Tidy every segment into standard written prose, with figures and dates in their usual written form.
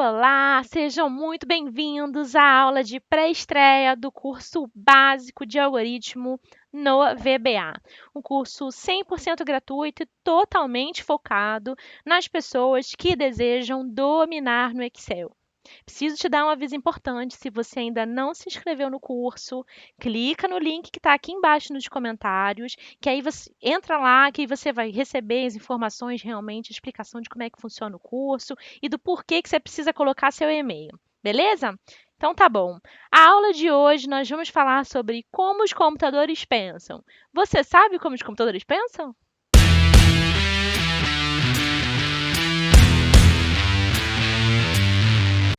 Olá, sejam muito bem-vindos à aula de pré-estreia do curso básico de algoritmo no VBA. Um curso 100% gratuito e totalmente focado nas pessoas que desejam dominar no Excel. Preciso te dar um aviso importante: se você ainda não se inscreveu no curso, clica no link que está aqui embaixo nos comentários, que aí você entra lá, que aí você vai receber as informações realmente, a explicação de como é que funciona o curso e do porquê que você precisa colocar seu e-mail, beleza? Então tá bom. A aula de hoje nós vamos falar sobre como os computadores pensam. Você sabe como os computadores pensam?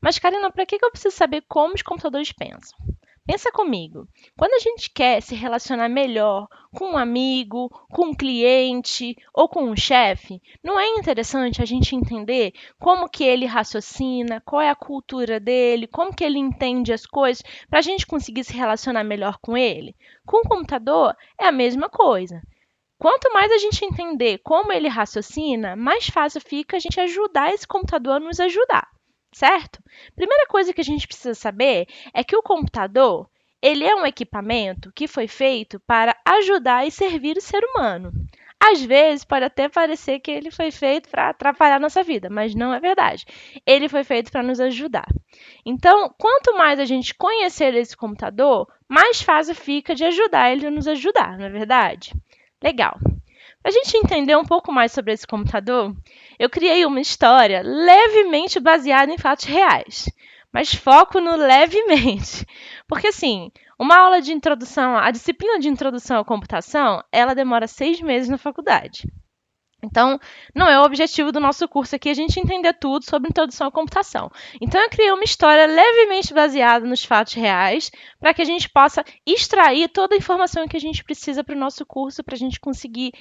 Mas, Karina, para que eu preciso saber como os computadores pensam? Pensa comigo. Quando a gente quer se relacionar melhor com um amigo, com um cliente ou com um chefe, não é interessante a gente entender como que ele raciocina, qual é a cultura dele, como que ele entende as coisas, para a gente conseguir se relacionar melhor com ele? Com o computador é a mesma coisa. Quanto mais a gente entender como ele raciocina, mais fácil fica a gente ajudar esse computador a nos ajudar, certo? Primeira coisa que a gente precisa saber é que o computador, ele é um equipamento que foi feito para ajudar e servir o ser humano. Às vezes pode até parecer que ele foi feito para atrapalhar a nossa vida, mas não é verdade. Ele foi feito para nos ajudar. Então, quanto mais a gente conhecer esse computador, mais fácil fica de ajudar ele a nos ajudar, não é verdade? Legal. Para a gente entender um pouco mais sobre esse computador, eu criei uma história levemente baseada em fatos reais, mas foco no levemente, porque assim, uma aula de introdução, a disciplina de introdução à computação, ela demora 6 meses na faculdade. Então, não é o objetivo do nosso curso aqui a gente entender tudo sobre introdução à computação. Então, eu criei uma história levemente baseada nos fatos reais, para que a gente possa extrair toda a informação que a gente precisa para o nosso curso, para a gente conseguir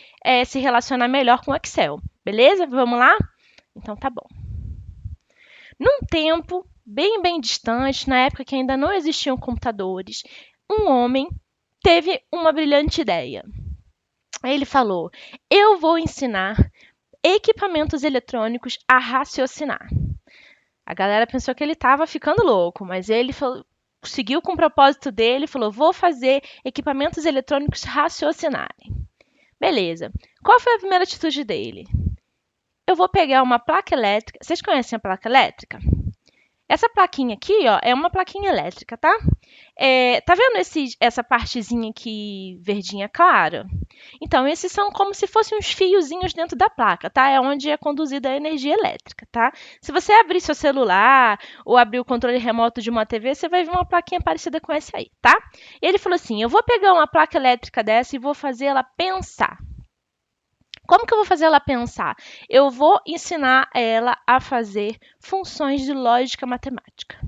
se relacionar melhor com o Excel. Beleza? Vamos lá? Então, tá bom. Num tempo bem distante, na época que ainda não existiam computadores, um homem teve uma brilhante ideia. Ele falou: eu vou ensinar equipamentos eletrônicos a raciocinar. A galera pensou que ele estava ficando louco, mas ele seguiu com o propósito dele e falou: vou fazer equipamentos eletrônicos raciocinarem. Beleza. Qual foi a primeira atitude dele? Eu vou pegar uma placa elétrica. Vocês conhecem a placa elétrica? Essa plaquinha aqui, ó, é uma plaquinha elétrica, tá? Tá vendo essa partezinha aqui verdinha clara? Então, esses são como se fossem uns fiozinhos dentro da placa, tá? É onde é conduzida a energia elétrica, tá? Se você abrir seu celular ou abrir o controle remoto de uma TV, você vai ver uma plaquinha parecida com essa aí, tá? E ele falou assim: eu vou pegar uma placa elétrica dessa e vou fazer ela pensar. Como que eu vou fazer ela pensar? Eu vou ensinar ela a fazer funções de lógica matemática.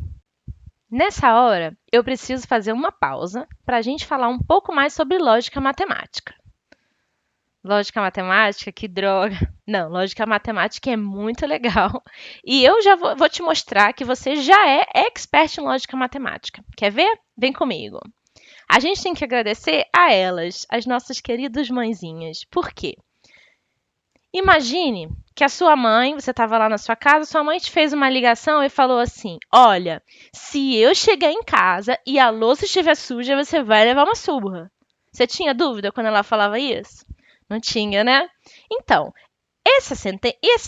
Nessa hora, eu preciso fazer uma pausa para a gente falar um pouco mais sobre lógica matemática. Lógica matemática, que droga! Não, lógica matemática é muito legal. E eu já vou te mostrar que você já é expert em lógica matemática. Quer ver? Vem comigo. A gente tem que agradecer a elas, as nossas queridas mãezinhas. Por quê? Imagine que a sua mãe, você estava lá na sua casa, sua mãe te fez uma ligação e falou assim: olha, se eu chegar em casa e a louça estiver suja, você vai levar uma surra. Você tinha dúvida quando ela falava isso? Não tinha, né? Então, esse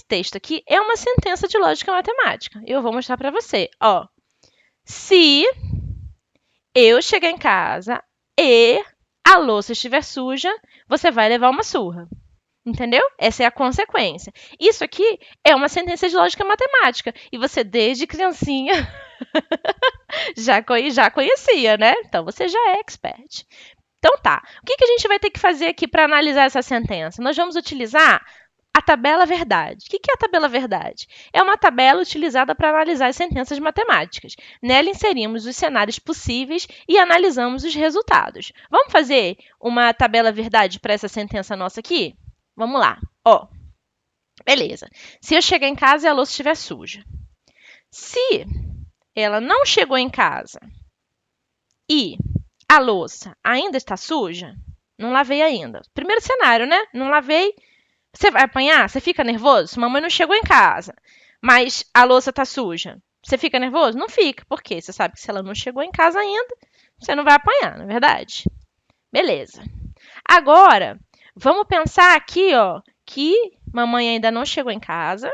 texto aqui é uma sentença de lógica matemática. Eu vou mostrar para você. Ó, se eu chegar em casa e a louça estiver suja, você vai levar uma surra. Entendeu? Essa é a consequência. Isso aqui é uma sentença de lógica matemática. E você, desde criancinha, já conhecia, né? Então, você já é expert. Então, tá. O que a gente vai ter que fazer aqui para analisar essa sentença? Nós vamos utilizar a tabela verdade. O que é a tabela verdade? É uma tabela utilizada para analisar as sentenças matemáticas. Nela inserimos os cenários possíveis e analisamos os resultados. Vamos fazer uma tabela verdade para essa sentença nossa aqui? Vamos lá. Ó, beleza. Se eu chegar em casa e a louça estiver suja. Se ela não chegou em casa e a louça ainda está suja, não lavei ainda. Primeiro cenário, né? Não lavei. Você vai apanhar? Você fica nervoso? Mamãe não chegou em casa, mas a louça está suja. Você fica nervoso? Não fica. Por quê? Você sabe que se ela não chegou em casa ainda, você não vai apanhar, não é verdade? Beleza. Agora, vamos pensar aqui, ó, que mamãe ainda não chegou em casa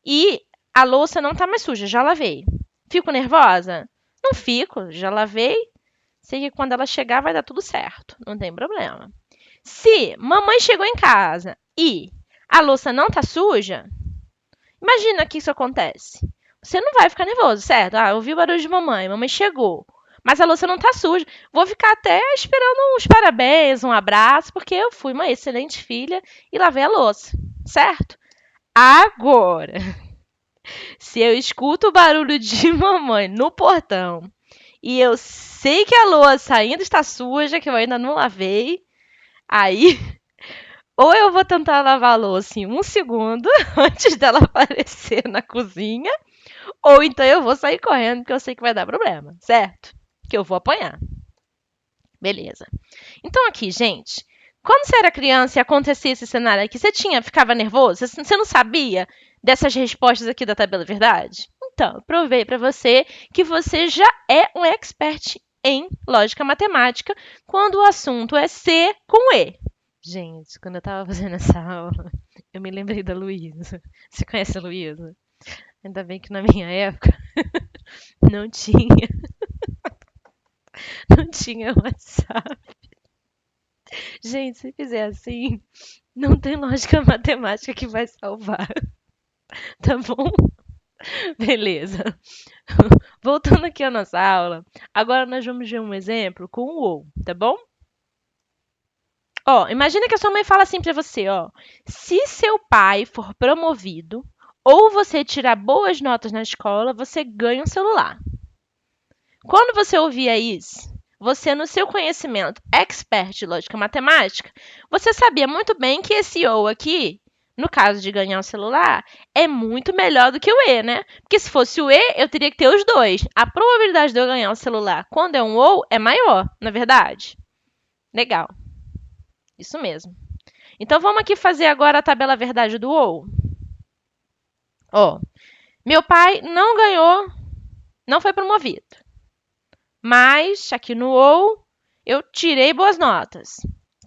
e a louça não tá mais suja, já lavei. Fico nervosa? Não fico, já lavei. Sei que quando ela chegar vai dar tudo certo, não tem problema. Se mamãe chegou em casa e a louça não tá suja, imagina que isso acontece. Você não vai ficar nervoso, certo? Ah, eu ouvi o barulho de mamãe chegou. Mas a louça não tá suja. Vou ficar até esperando uns parabéns, um abraço, porque eu fui uma excelente filha e lavei a louça, certo? Agora, se eu escuto o barulho de mamãe no portão e eu sei que a louça ainda está suja, que eu ainda não lavei, aí ou eu vou tentar lavar a louça em um segundo antes dela aparecer na cozinha, ou então eu vou sair correndo porque eu sei que vai dar problema, certo? Que eu vou apanhar. Beleza. Então aqui, gente, quando você era criança e acontecia esse cenário aqui, ficava nervoso? Você não sabia dessas respostas aqui da tabela verdade? Então, eu provei para você que você já é um expert em lógica matemática quando o assunto é C com E. Gente, quando eu estava fazendo essa aula, eu me lembrei da Luísa. Você conhece a Luísa? Ainda bem que na minha época não tinha, não tinha WhatsApp. Gente, se fizer assim, não tem lógica matemática que vai salvar, tá bom? Beleza. Voltando aqui à nossa aula, agora nós vamos ver um exemplo com o ou, tá bom? Ó, imagina que a sua mãe fala assim pra você, ó: se seu pai for promovido ou você tirar boas notas na escola, você ganha um celular. Quando você ouvia isso, você, no seu conhecimento expert de lógica matemática, você sabia muito bem que esse ou aqui, no caso de ganhar um celular, é muito melhor do que o E, né? Porque se fosse o E, eu teria que ter os dois. A probabilidade de eu ganhar um celular quando é um ou é maior, na verdade. Legal, isso mesmo. Então vamos aqui fazer agora a tabela verdade do ou. Ó, meu pai não ganhou, não foi promovido. Mas aqui no ou eu tirei boas notas.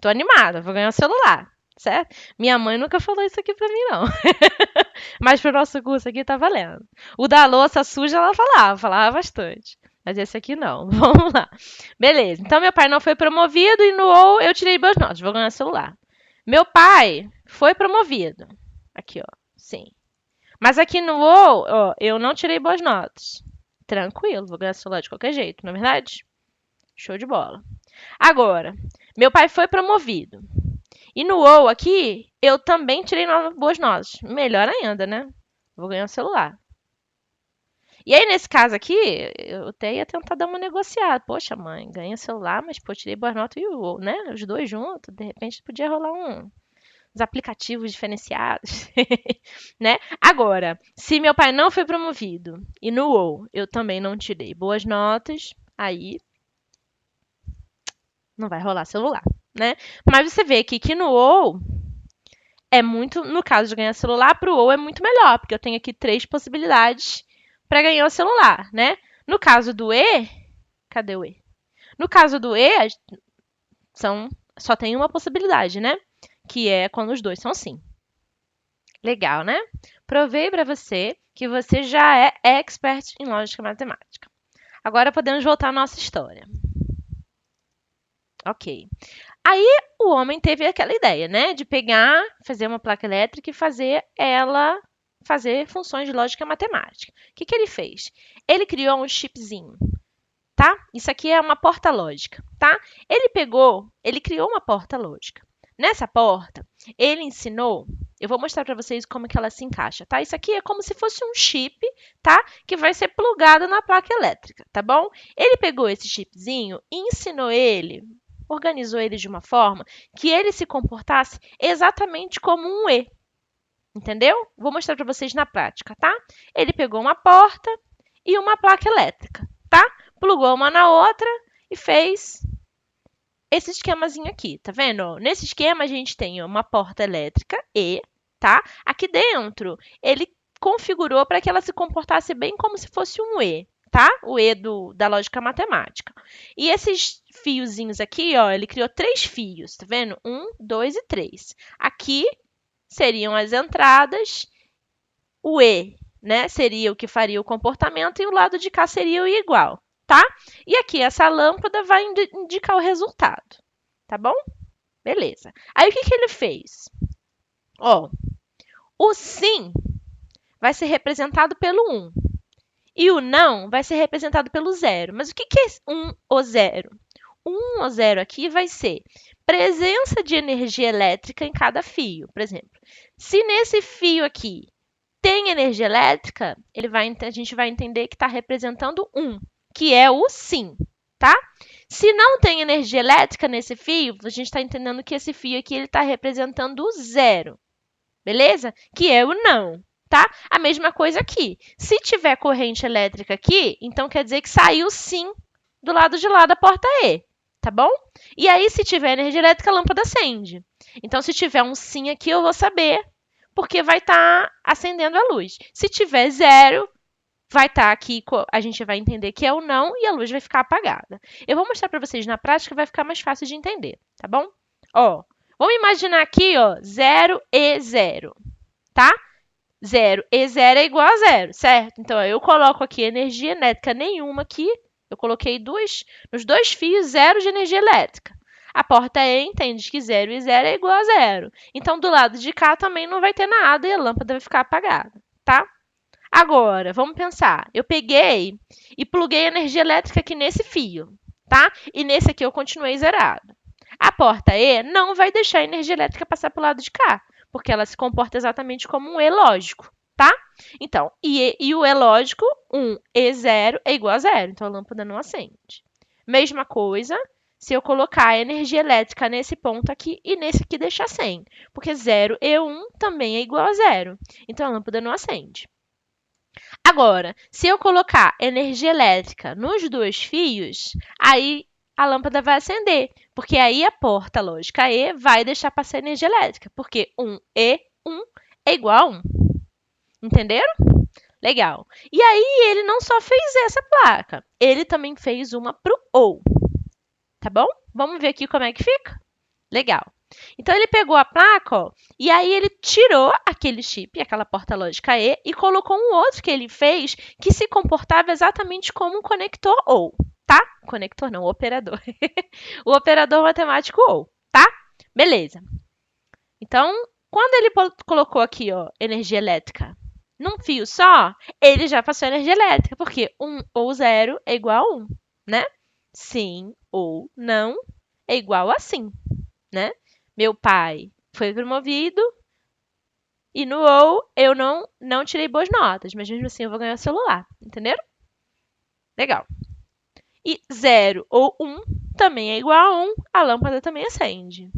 Tô animada, vou ganhar um celular, certo? Minha mãe nunca falou isso aqui pra mim, não. Mas pro nosso curso aqui tá valendo. O da louça suja ela falava bastante. Mas esse aqui não. Vamos lá. Beleza. Então meu pai não foi promovido e no ou eu tirei boas notas, vou ganhar um celular. Meu pai foi promovido. Aqui, ó. Sim. Mas aqui no ou, ó, eu não tirei boas notas. Tranquilo, vou ganhar celular de qualquer jeito, não é verdade? Show de bola. Agora, meu pai foi promovido. E no ou aqui, eu também tirei boas notas. Melhor ainda, né? Vou ganhar um celular. E aí, nesse caso aqui, eu até ia tentar dar uma negociada. Poxa, mãe, ganhei celular, mas pô, tirei boas notas e o ou, né? Os dois juntos, de repente podia rolar uns aplicativos diferenciados, né? Agora, se meu pai não foi promovido e no ou eu também não tirei boas notas, aí não vai rolar celular, né? Mas você vê que no ou é muito, no caso de ganhar celular, para o ou é muito melhor, porque eu tenho aqui três possibilidades para ganhar o celular, né? No caso do E, cadê o E? No caso do E, só tem uma possibilidade, né? Que é quando os dois são sim. Legal, né? Provei para você que você já é expert em lógica matemática. Agora podemos voltar à nossa história. Ok. Aí o homem teve aquela ideia, né, de pegar, fazer uma placa elétrica e fazer funções de lógica matemática. O que ele fez? Ele criou um chipzinho, tá? Isso aqui é uma porta lógica, tá? Ele criou uma porta lógica. Nessa porta, ele ensinou, eu vou mostrar para vocês como que ela se encaixa, tá? Isso aqui é como se fosse um chip, tá? Que vai ser plugado na placa elétrica, tá bom? Ele pegou esse chipzinho e ensinou ele, organizou ele de uma forma que ele se comportasse exatamente como um E, entendeu? Vou mostrar para vocês na prática, tá? Ele pegou uma porta e uma placa elétrica, tá? Plugou uma na outra e fez esse esquemazinho aqui, tá vendo? Nesse esquema a gente tem uma porta elétrica E, tá? Aqui dentro ele configurou para que ela se comportasse bem como se fosse um E, tá? O E da lógica matemática. E esses fiozinhos aqui, ó, ele criou 3 fios, tá vendo? 1, 2 e 3. Aqui seriam as entradas, o E, né, seria o que faria o comportamento e o lado de cá seria o igual, tá? E aqui essa lâmpada vai indicar o resultado, tá bom? Beleza. Aí o que ele fez? Ó, o sim vai ser representado pelo 1 e o não vai ser representado pelo 0. Mas o que é 1 ou 0? 1 ou 0 aqui vai ser presença de energia elétrica em cada fio. Por exemplo, se nesse fio aqui tem energia elétrica, a gente vai entender que está representando 1, que é o sim, tá? Se não tem energia elétrica nesse fio, a gente está entendendo que esse fio aqui está representando o 0, beleza? Que é o não, tá? A mesma coisa aqui. Se tiver corrente elétrica aqui, então quer dizer que saiu sim do lado de lá da porta E, tá bom? E aí, se tiver energia elétrica, a lâmpada acende. Então, se tiver um sim aqui, eu vou saber, porque vai estar acendendo a luz. Se tiver 0, vai estar aqui, a gente vai entender que é o não e a luz vai ficar apagada. Eu vou mostrar para vocês na prática, vai ficar mais fácil de entender, tá bom? Ó, vamos imaginar aqui, ó, 0 e 0, tá? 0 e 0 é igual a 0, certo? Então, eu coloco aqui energia elétrica nenhuma aqui. Eu coloquei nos 2 fios 0 de energia elétrica. A porta E entende que 0 e 0 é igual a 0. Então, do lado de cá também não vai ter nada e a lâmpada vai ficar apagada, tá? Agora, vamos pensar. Eu peguei e pluguei energia elétrica aqui nesse fio, tá? E nesse aqui eu continuei zerado. A porta E não vai deixar a energia elétrica passar para o lado de cá, porque ela se comporta exatamente como um E lógico, tá? Então, e o E lógico, 1 e 0 é igual a 0, então a lâmpada não acende. Mesma coisa se eu colocar a energia elétrica nesse ponto aqui e nesse aqui deixar sem, porque 0 e 1 também é igual a 0, então a lâmpada não acende. Agora, se eu colocar energia elétrica nos 2 fios, aí a lâmpada vai acender, porque aí a porta lógica E vai deixar passar energia elétrica, porque 1 e 1 é igual a 1. Entenderam? Legal. E aí ele não só fez essa placa, ele também fez uma para o OU. Tá bom? Vamos ver aqui como é que fica? Legal. Então, ele pegou a placa, ó, e aí ele tirou aquele chip, aquela porta lógica E, e colocou um outro que ele fez que se comportava exatamente como um conector OU, tá? Conector não, operador. O operador matemático OU, tá? Beleza. Então, quando ele colocou aqui, ó, energia elétrica num fio só, ele já passou energia elétrica, porque 1 ou 0 é igual a 1, né? Sim ou não é igual a sim, né? Meu pai foi promovido e no OU eu não tirei boas notas, mas mesmo assim eu vou ganhar o celular, entenderam? Legal. E 0 ou 1 também é igual a 1, a lâmpada também acende.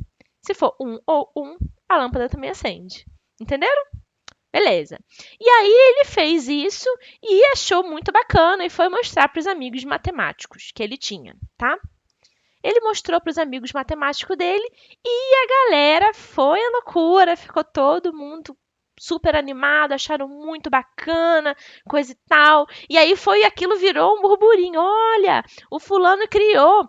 Se for 1 ou 1, a lâmpada também acende. Entenderam? Beleza. E aí ele fez isso e achou muito bacana e foi mostrar para os amigos matemáticos que ele tinha, tá? Ele mostrou para os amigos matemáticos dele e a galera foi à loucura, ficou todo mundo super animado, acharam muito bacana, coisa e tal. E aí aquilo virou um burburinho. Olha, o fulano criou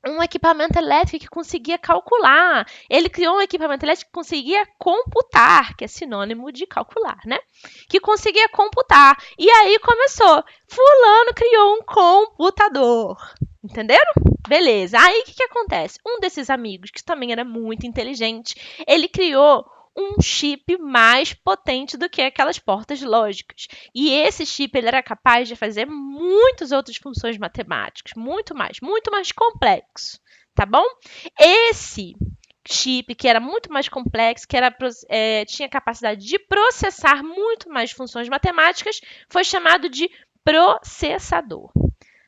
um equipamento elétrico que conseguia calcular. Ele criou um equipamento elétrico que conseguia computar, que é sinônimo de calcular, né? Que conseguia computar. E aí começou. Fulano criou um computador. Entenderam? Beleza. Aí o que acontece? Um desses amigos, que também era muito inteligente, ele criou um chip mais potente do que aquelas portas lógicas. E esse chip ele era capaz de fazer muitas outras funções matemáticas, muito mais complexo, tá bom? Esse chip, que era muito mais complexo, que tinha capacidade de processar muito mais funções matemáticas, foi chamado de processador.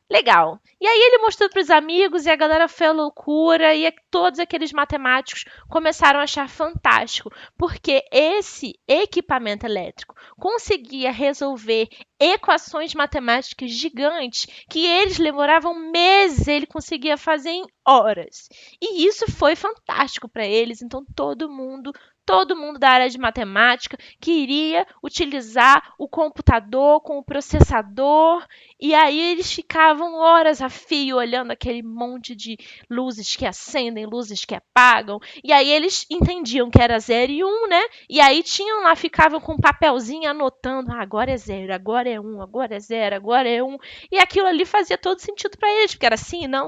Legal. E aí ele mostrou para os amigos e a galera foi à loucura e todos aqueles matemáticos começaram a achar fantástico, porque esse equipamento elétrico conseguia resolver equações matemáticas gigantes que eles demoravam meses, ele conseguia fazer em horas. E isso foi fantástico para eles, então todo mundo todo mundo da área de matemática queria utilizar o computador com o processador, e aí eles ficavam horas a fio olhando aquele monte de luzes que acendem, luzes que apagam, e aí eles entendiam que era 0 e 1, né? E aí tinham lá, ficavam com um papelzinho anotando, agora é 0, agora é 1, agora é 0, agora é 1, e aquilo ali fazia todo sentido para eles, porque era sim, não,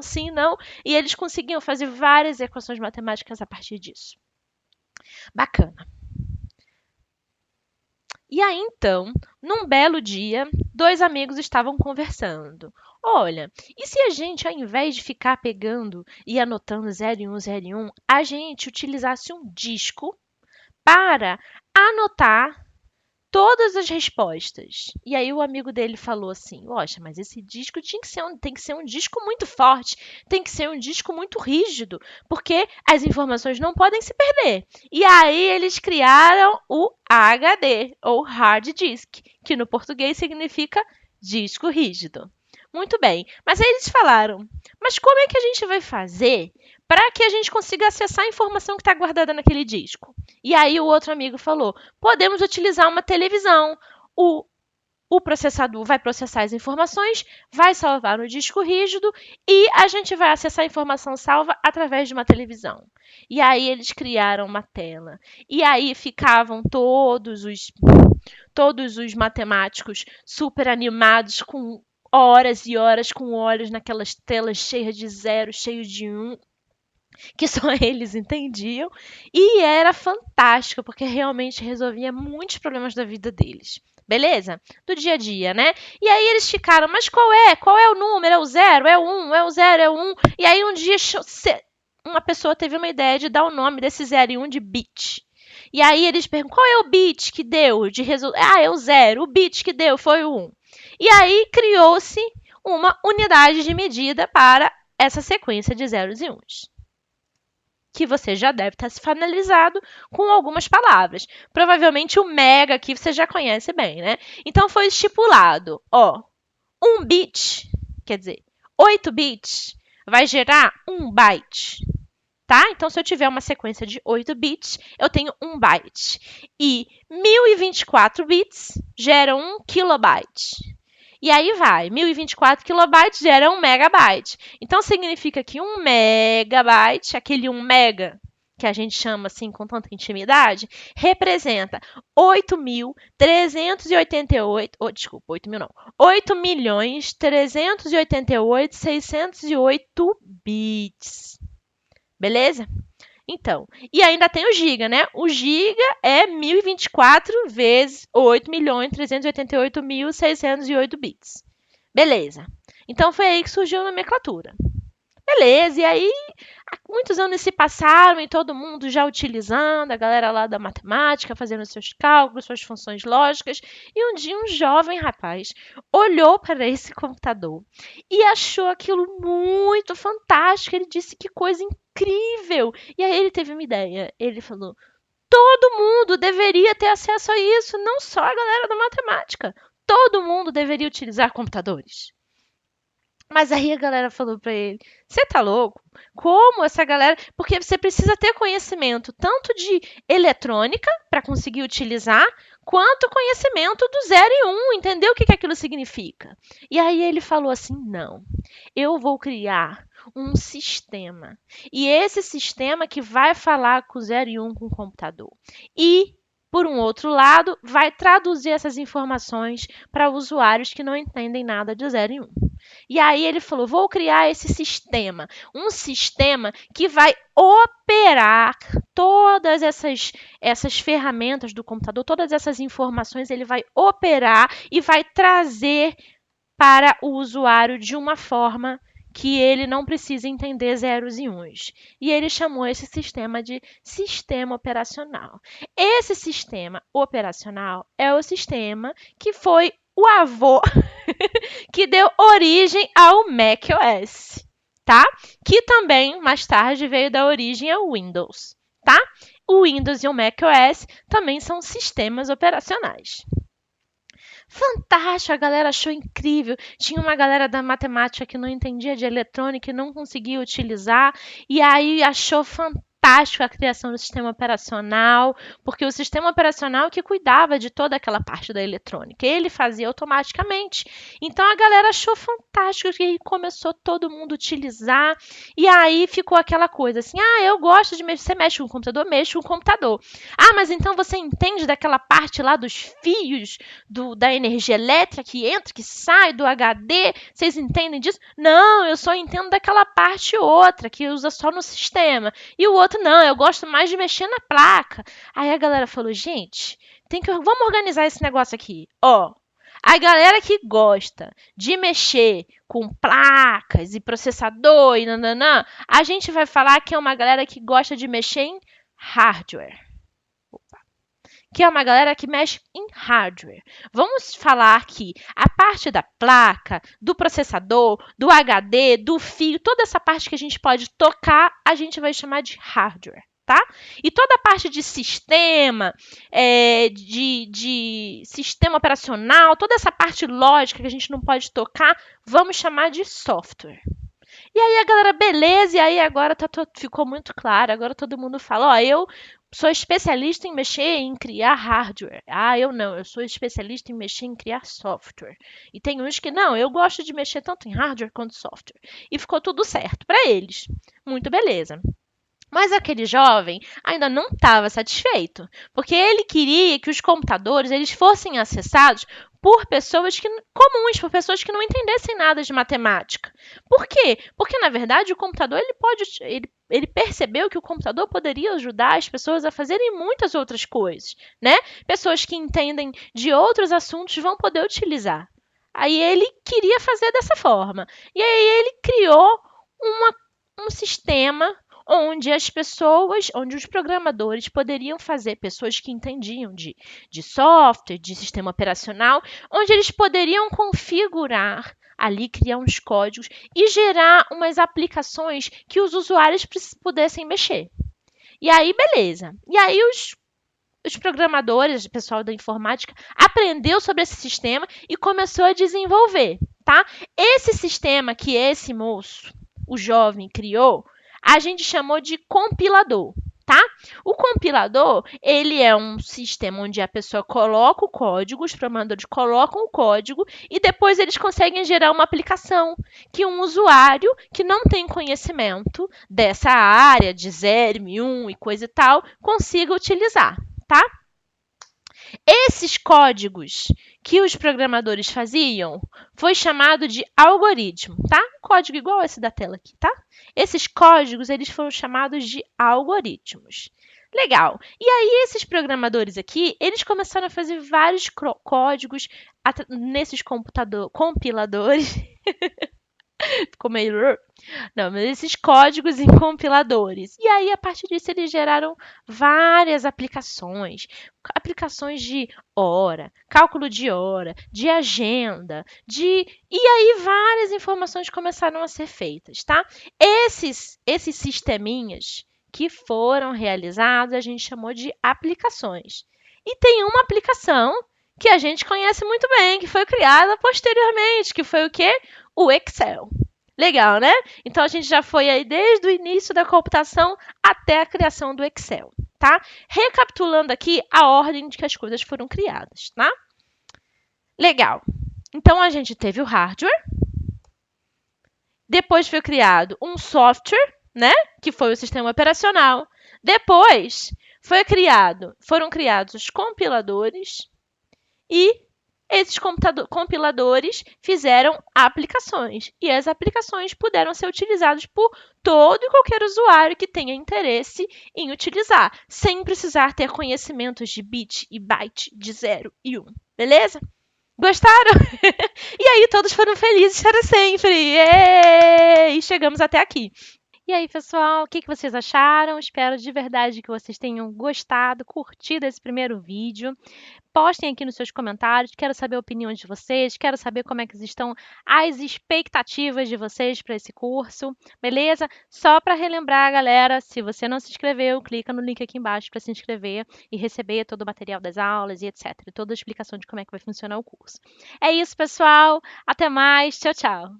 e eles conseguiam fazer várias equações matemáticas a partir disso. Bacana. E aí, então, num belo dia, dois amigos estavam conversando. Olha, e se a gente, ao invés de ficar pegando e anotando 0 e 1, 0 e 1, a gente utilizasse um disco para anotar todas as respostas. E aí o amigo dele falou assim: "Poxa, mas esse disco tem que ser um disco muito forte, tem que ser um disco muito rígido, porque as informações não podem se perder". E aí eles criaram o HD, ou hard disk, que no português significa disco rígido. Muito bem, mas aí eles falaram: "Mas como é que a gente vai fazer para que a gente consiga acessar a informação que está guardada naquele disco?". E aí o outro amigo falou: "Podemos utilizar uma televisão. O, o processador vai processar as informações, vai salvar no disco rígido e a gente vai acessar a informação salva através de uma televisão". E aí eles criaram uma tela. E aí ficavam todos os matemáticos super animados, com horas e horas com olhos naquelas telas cheias de zero, cheios de um, que só eles entendiam, e era fantástico, porque realmente resolvia muitos problemas da vida deles. Beleza? Do dia a dia, né? E aí eles ficaram, mas qual é? Qual é o número? É o 0? É o 1? É o 0? É o 1? E aí um dia uma pessoa teve uma ideia de dar o nome desse 0 e 1 de bit. E aí eles perguntam, qual é o bit que deu de resultado? Ah, é o 0. O bit que deu foi o 1. E aí criou-se uma unidade de medida para essa sequência de zeros e uns, que você já deve estar se familiarizado com algumas palavras. Provavelmente o mega aqui você já conhece bem, né? Então foi estipulado, ó, 1 bit, quer dizer, 8 bits vai gerar 1 byte. Tá? Então, se eu tiver uma sequência de 8 bits, eu tenho 1 byte. E 1024 bits geram 1 kilobyte. E aí vai, 1024 kilobytes gera 1 megabyte. Então, significa que 1 megabyte, aquele 1 mega que a gente chama assim com tanta intimidade, representa 8.388, desculpa, 8.000 não, 8.388.608 bits. Beleza? Então, e ainda tem o giga, né? O giga é 1024 vezes 8.388.608 bits. Beleza. Então, foi aí que surgiu a nomenclatura. Beleza, e aí muitos anos se passaram e todo mundo já utilizando, a galera lá da matemática, fazendo seus cálculos, suas funções lógicas, e um dia um jovem rapaz olhou para esse computador e achou aquilo muito fantástico. Ele disse: que coisa incrível! E aí ele teve uma ideia. Ele falou: todo mundo deveria ter acesso a isso, não só a galera da matemática. Todo mundo deveria utilizar computadores. Mas aí a galera falou pra ele: você tá louco? Como essa galera? Porque você precisa ter conhecimento tanto de eletrônica para conseguir utilizar, quanto conhecimento do 0 e 1, entendeu o que aquilo significa? E aí ele falou assim: não, eu vou criar um sistema. E esse sistema que vai falar com o 0 e 1 com o computador. E por um outro lado, vai traduzir essas informações para usuários que não entendem nada de 0 e 1. E aí ele falou: vou criar esse sistema, um sistema que vai operar todas essas ferramentas do computador, todas essas informações, ele vai operar e vai trazer para o usuário de uma forma que ele não precisa entender zeros e uns. E ele chamou esse sistema de sistema operacional. Esse sistema operacional é o sistema que foi o avô que deu origem ao macOS, tá? Que também, mais tarde, veio dar origem ao Windows, tá? O Windows e o macOS também são sistemas operacionais. Fantástico, a galera achou incrível. Tinha uma galera da matemática que não entendia de eletrônica e não conseguia utilizar, e aí achou fantástico fantástico a criação do sistema operacional, porque o sistema operacional que cuidava de toda aquela parte da eletrônica, ele fazia automaticamente. Então a galera achou fantástico e começou todo mundo a utilizar, e aí ficou aquela coisa assim, eu gosto de mexer, você mexe com o computador, mexe com o computador. Mas então você entende daquela parte lá dos fios, da energia elétrica que entra, que sai do HD, vocês entendem disso? Não, eu só entendo daquela parte outra, que usa só no sistema. E o outro, não, eu gosto mais de mexer na placa. Aí a galera falou, gente, vamos organizar esse negócio aqui. A galera que gosta de mexer com placas e processador e nananã, a gente vai falar que é uma galera que gosta de mexer em hardware. Que é uma galera que mexe em hardware. Vamos falar que a parte da placa, do processador, do HD, do fio, toda essa parte que a gente pode tocar, a gente vai chamar de hardware. Tá? E toda a parte de sistema, de sistema operacional, toda essa parte lógica que a gente não pode tocar, vamos chamar de software. E aí a galera, beleza, e aí agora ficou muito claro, agora todo mundo fala, eu sou especialista em mexer em criar hardware. Eu não, eu sou especialista em mexer em criar software. E tem uns que não, eu gosto de mexer tanto em hardware quanto software. E ficou tudo certo para eles. Muito beleza. Mas aquele jovem ainda não estava satisfeito, porque ele queria que os computadores eles fossem acessados por pessoas comuns, por pessoas que não entendessem nada de matemática. Por quê? Porque, na verdade, o computador ele percebeu que o computador poderia ajudar as pessoas a fazerem muitas outras coisas, né? Pessoas que entendem de outros assuntos vão poder utilizar. Aí ele queria fazer dessa forma. E aí ele criou um sistema onde os programadores poderiam fazer, pessoas que entendiam de software, de sistema operacional, onde eles poderiam configurar ali, criar uns códigos e gerar umas aplicações que os usuários pudessem mexer. E aí, beleza. E aí os programadores, o pessoal da informática, aprendeu sobre esse sistema e começou a desenvolver, tá? Esse sistema que esse moço, o jovem, criou, a gente chamou de compilador, tá? O compilador, ele é um sistema onde a pessoa coloca o código, os programadores colocam o código e depois eles conseguem gerar uma aplicação que um usuário que não tem conhecimento dessa área de 0, 1 e coisa e tal, consiga utilizar, tá? Esses códigos que os programadores faziam foi chamado de algoritmo, tá? Código igual esse da tela aqui, tá? Esses códigos, eles foram chamados de algoritmos. Legal. E aí, esses programadores aqui, eles começaram a fazer vários códigos nesses compiladores. Ficou meio... Não, mas esses códigos em compiladores. E aí, a partir disso, eles geraram várias aplicações. Aplicações de hora, cálculo de hora, de agenda, E aí, várias informações começaram a ser feitas, tá? Esses sisteminhas que foram realizados, a gente chamou de aplicações. E tem uma aplicação que a gente conhece muito bem, que foi criada posteriormente, que foi o quê? O Excel. Legal, né? Então, a gente já foi aí desde o início da computação até a criação do Excel, tá? Recapitulando aqui a ordem de que as coisas foram criadas, tá? Legal. Então, a gente teve o hardware. Depois foi criado um software, né? Que foi o sistema operacional. Depois foram criados os compiladores e esses compiladores fizeram aplicações e as aplicações puderam ser utilizadas por todo e qualquer usuário que tenha interesse em utilizar, sem precisar ter conhecimentos de bit e byte de 0 e 1. Beleza? Gostaram? E aí todos foram felizes para sempre. E chegamos até aqui. E aí, pessoal, o que vocês acharam? Espero de verdade que vocês tenham gostado, curtido esse primeiro vídeo. Postem aqui nos seus comentários, quero saber a opinião de vocês, quero saber como é que estão as expectativas de vocês para esse curso, beleza? Só para relembrar, galera, se você não se inscreveu, clica no link aqui embaixo para se inscrever e receber todo o material das aulas e etc. Toda a explicação de como é que vai funcionar o curso. É isso, pessoal. Até mais. Tchau, tchau.